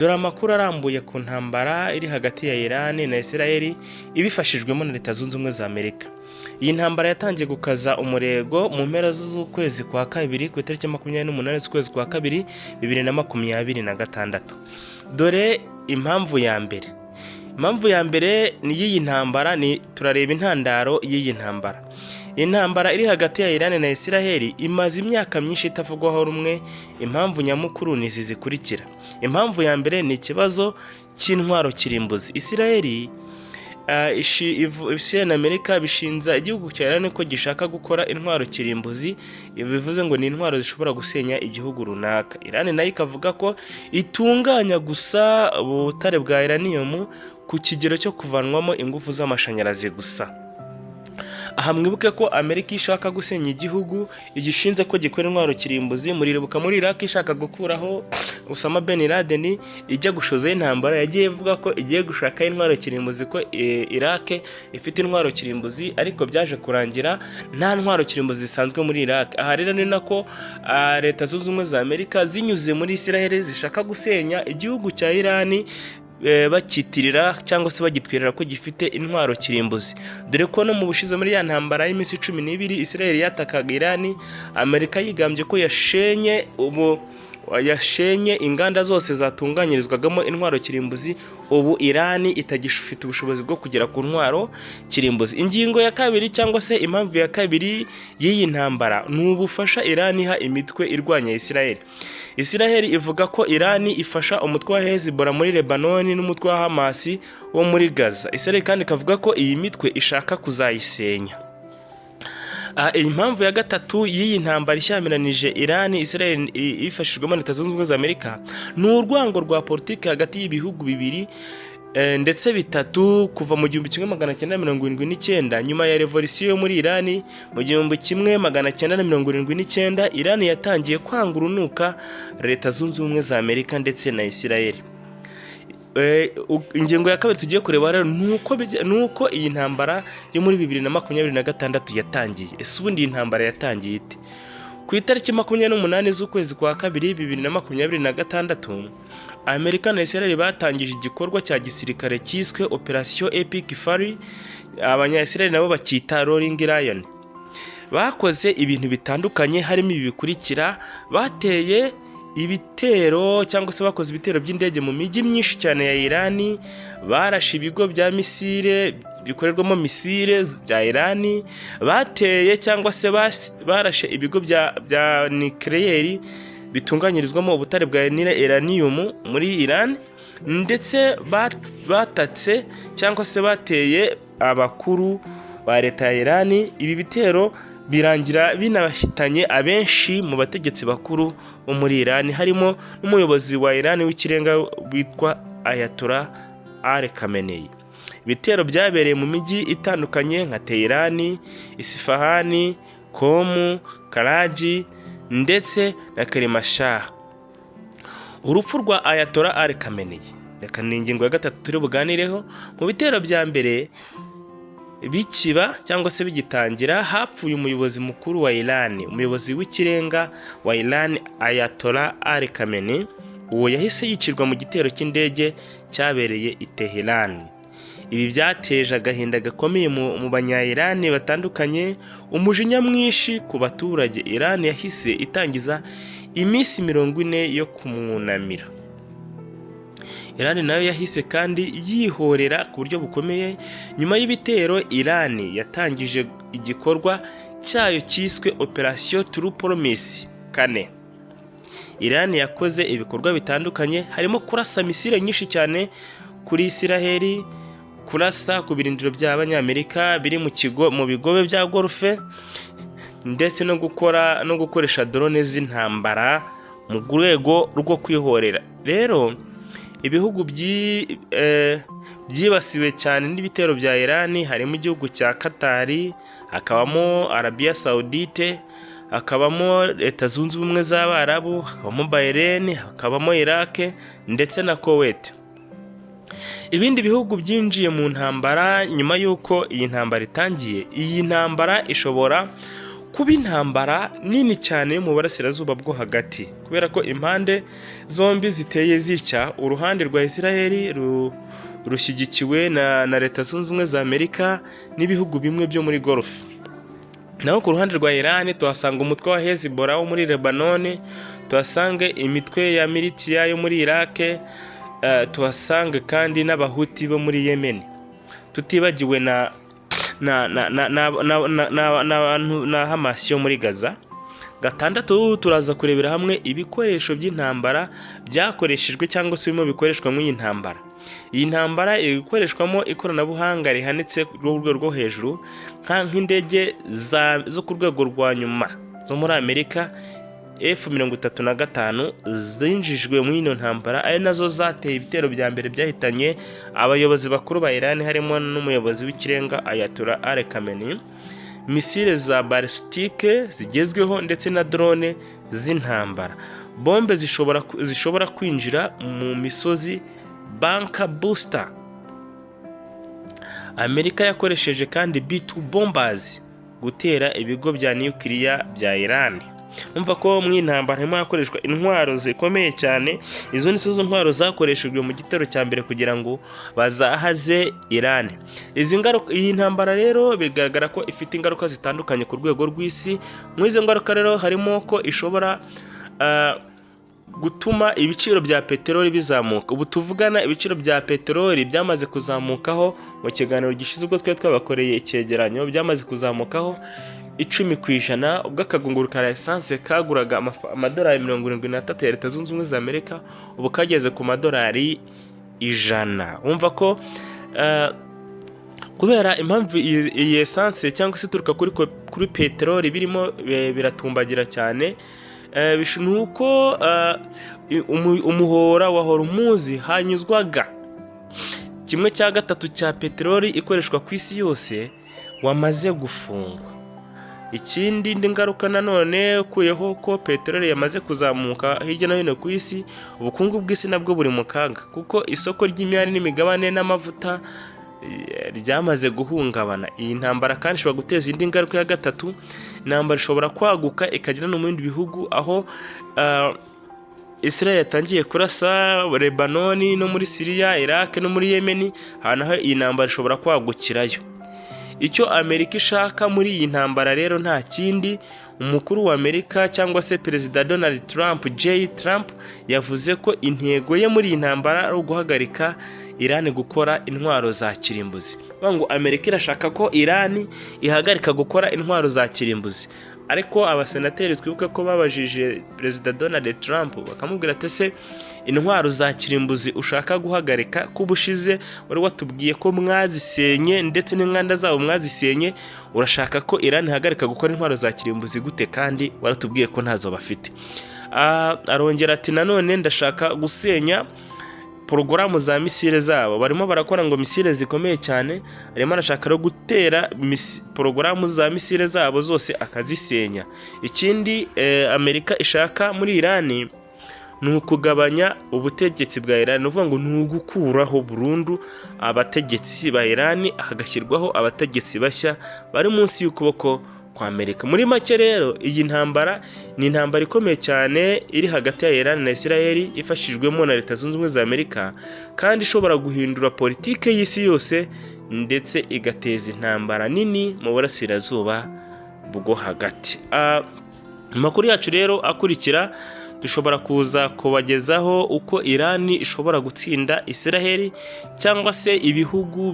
Dore amakuru arambuye ku ntambara iri hagati ya Iran na Israel ibifashijwemo na Leta Zunze Ubumwe za Amerika. Iyi ntambara yatangiye gukaza umurego mu mpera z'ukwezi kwa kabiri ku itariki 28 z'ukwezi kwa kabiri 2026. Dore impamvu ya mbere. Impamvu ya mbere ni y'iyi ntambara, ni turareba intandaro y'iyi ntambara. Intambara iri hagati ya Iran na Israel imaze imyaka myinshi itavugwaho rumwe. Impamvu nyamukuru ni izi zikurikira. Impamvu ya mbere ni ikibazo cy'intwaro kirimbuzi. Israel na Amerika bishinza igihugu cya Iran ko gishaka gukora intwaro kirimbuzi, bivuze ngo ni intwaro zishobora gusenya igihugu runaka. Iran nayo ikavuga ko itunganya gusa ubutare bwa uranium ku kigero cyo kuvanwamo ingufu z'amashanyarazi gusa. Aha mwibuke ko Amerika ishaka gusenya igihugu igishinze ko gikora intwaro kirimbuzi. Muribuka muri Iraq ishaka gukuraho Osama bin Laden, ijya gushoza intambara yagiye ivuga ko igiye gushaka intwaro kirimbuzi, ko Iraq ifite intwaro kirimbuzi, ariko byaje kurangira nta ntwaro kirimbuzi zisanzwe muri Iraq. Aha rero ni nako Leta Zunze Ubumwe za Amerika zinyuze muri Israel zishaka gusenya igihugu cya Iran, bakitirira cyangwa se bagitwirira ko gifite intwaro kirimbuzi. Dore ko no mu bushize muri ya ntambara y'iminsi 12 Israel yatakaga Iran, Amerika yigambye ko yashenye inganda zose zatunganyirizwagamo intwaro kirimbuzi. Ubu Iran itagifite ubushobozi bwo kugera ku ntwaro kirimbuzi. Ingingo ya kabiri cyangwa se impamvu ya kabiri y'iyi ntambara ni ubufasha Iran iha imitwe irwanya Israel. Israel ivuga ko Iran ifasha umutwe wa Hezbollah muri Lebanon n'umutwe wa Hamas wo muri Gaza. Israel kandi ikavuga ko iyi mitwe ishaka kuzayisenya. Impamvu ya gatatu y'iyi ntambara ishyamiranyije Iran Israel ifashijwemo na Leta Zunze Ubumwe za Amerika ni urwango rwa politiki hagati y'ibihugu bibiri ndetse bitatu kuva mu 1979. Nyuma ya revolisiyo muri Iran mu 1979, Iran yatangiye kwanga urunuka Leta Zunze Ubumwe za Amerika ndetse na Israel. Ingingo ya kabiri tugiye kureba rero nuko iyi ntambara yo muri 2026 yatangiye. Ese ubundi iyi ntambara yatangiye ite? Ku itariki 28 z'ukwezi kwa kabiri 2026, Amerika na Israel batangije igikorwa cya gisirikare cyiswe Operation Epic Fury, abanya-Israel nabo bakita Rolling Lion. Bakoze ibintu bitandukanye, harimo ibi bikurikira: bateye ibitero cyangwa se bakoze ibitero by'indege mu mijyi myinshi cyane ya Iran, barashe ibigo bya misile bikorerwamo misile bya Iran, bateye cyangwa se barashe ibigo bya nucleaire bitunganyirizwamo ubutare bwa uranium muri Iran, ndetse batatse cyangwa se bateye abakuru ba leta ya Iran. Ibi bitero birangira binabahitanye abenshi mu bategetsi bakuru bo muri Iran, harimo n'umuyobozi wa Iran w'ikirenga witwa Ayatollah Ali Khamenei. Ibitero byabereye mu mijyi itandukanye nka Tehran, Isfahan, Qom, Karachi ndetse na Kermanshah. Urupfu rwa Ayatollah Ali Khamenei, reka ni ingingo ya gatatu turi buganireho. Mu bitero bya mbere bikiba cyangwa se bigitangira, hapfuye umuyobozi mukuru wa Iran, umuyobozi w'ikirenga wa Iran Ayatollah Ali Khamenei. Uwo yahise yicirwa mu gitero cy'indege cyabereye i Tehran. Ibi byateje agahinda gakomeye mu banya-Iran batandukanye, umujinya mwinshi ku baturage. Iran yahise itangiza iminsi 40 yo kumwunamira. Iran nayo yahise kandi yihorera ku buryo bukomeye. Nyuma y'ibitero, Iran yatangije igikorwa cyayo cyiswe Operation True Promise 4. Iran yakoze ibikorwa bitandukanye, harimo kurasa misile nyinshi cyane kuri Israel, kurasa ku birindiro by'abanyamerika biri mu bigobe bya Golfe, ndetse no gukoresha drone z'intambara mu rwego rwo kwihorera. Rero ibihugu byibasiwe cyane n'ibitero bya Iran harimo igihugu cya Qatar, hakabamo Arabia Saudite, hakabamo Leta Zunze Ubumwe z'Abarabu, hakabamo Bahrain, hakabamo Iraq ndetse na Kuwait. Ibindi bihugu byinjiye mu ntambara nyuma y'uko iyi ntambara itangiye. Iyi ntambara ishobora kuba intambara nini cyane mu burasirazuba bwo hagati, kubera ko impande zombi ziteye zitya. Uruhande rwa Israel rushyigikiwe na Leta Zunze Ubumwe za Amerika n'ibihugu bimwe byo muri Gulf. Naho ku ruhande rwa Iran tuhasanga umutwe wa Hezbollah wo muri Lebanon, tuhasanga imitwe ya militiya yo muri Iraq, tuhasanga kandi n'abahuti bo muri Yemen, tutibagiwe na Hamas yo muri Gaza. Gatandatu, turaza kurebera hamwe ibikoresho by'intambara byakoreshejwe cyangwa se birimo bikoreshwa muri iyi ntambara. Iyi ntambara ikoreshwamo ikoranabuhanga rihanitse rw'urwego rwo hejuru, nk'indege zo ku rwego rwa nyuma zo muri Amerika F-35 zinjijwe muri ino ntambara, ari nazo zateye ibitero bya mbere byahitanye abayobozi bakuru ba Iran, harimo n'umuyobozi w'ikirenga Ayatollah Ali Khamenei. Misile za balistike zigezweho ndetse na drone z'intambara, bombe zishobora kwinjira mu misozi, bunker booster. Amerika yakoresheje kandi B2 bombers gutera ibigo bya nuclear bya Iran. Umva ko mu intambara harimo yakoreshwa intwaro zikomeye cyane. Izo nizo ntwaro zakoreshejwe mu gitero cya mbere kugira ngo bazahaze Iran. Iyi ntambara rero bigaragara ko ifite ingaruka zitandukanye ku rwego rw'isi. Mu izo ngaruka rero harimo ko ishobora gutuma ibiciro bya peteroli bizamuka. Ubu tuvugana ibiciro bya peteroli byamaze kuzamukaho, mu kiganiro gishize ubwo twabakoreye icyegeranyo, byamaze kuzamukaho 10%, ubwo akagunguru ka essence kaguraga amadolari 73 ya Leta Zunze Ubumwe za Amerika, ubu kageze ku madolari 100. Umva ko kubera impamvu iyi essence cyangwa se turuka kuri peteroli birimo biratumbagira cyane, nuko umuhora wa Hormuz hanyuzwaga 1/3 cya peteroli ikoreshwa ku isi yose wamaze gufungwa. Ikindi ngaruka nanone kuyeho ko peteroli yamaze kuzamuka hirya no hino ku isi, ubukungu bw'isi nabwo buri mu kaga, kuko isoko ry'imyari n'imigabane n'amavuta ryamaze guhungabana. Iyi ntambara kandi ishobora guteza indi ngaruka ya gatatu. Intambara ishobora kwaguka ikagera no mu bindi bihugu, aho Israel yatangiye kurasa Lebanon no muri Syria, Iraq no muri Yemen, aho iyi ntambara ishobora kwagukirayo. Icyo Amerika ishaka muri iyi ntambara rero nta kindi, umukuru wa Amerika cyangwa se Perezida Donald Trump yavuze ko intego ye muri iyi ntambara ari uguhagarika Iran gukora intwaro za kirimbuzi. Ngo Amerika irashaka ko Iran ihagarika gukora intwaro za kirimbuzi. Ariko abasenateri twibuka ko babajije Perezida Donald Trump bakamubwira ati se intwaro za kirimbuzi ushaka guhagarika kubushize wari watubwiye ko mwazisenye ndetse n'inganda zabo mwazisenye, urashaka ko Iran ihagarika gukora intwaro za kirimbuzi gute kandi waratubwiye ko ntazo bafite? Arongera ati nanone ndashaka gusenya porogaramu za misile zabo. Barimo barakora ngo misile zikomeye cyane, arimo arashaka gutera porogaramu za misile zabo zose akazisenya. Ikindi Amerika ishaka muri Iran ni ukugabanya ubutegetsi bwa Iran, uvuga ngo ni ugukuraho burundu abategetsi ba Iran, hagashyirwaho abategetsi bashya bari munsi y'ukuboko kwa Amerika. Muri make rero iyi ntambara ni intambara ikomeye cyane iri hagati ya Iran na Israel, ifashijwemo na Leta Zunze Ubumwe za Amerika, kandi ishobora guhindura politike y'isi yose ndetse igateza intambara nini mu burasirazuba bwo hagati. Amakuru yacu rero akurikira dushobora kuza kubagezaho uko Iran ishobora gutsinda Israel cyangwa se ibihugu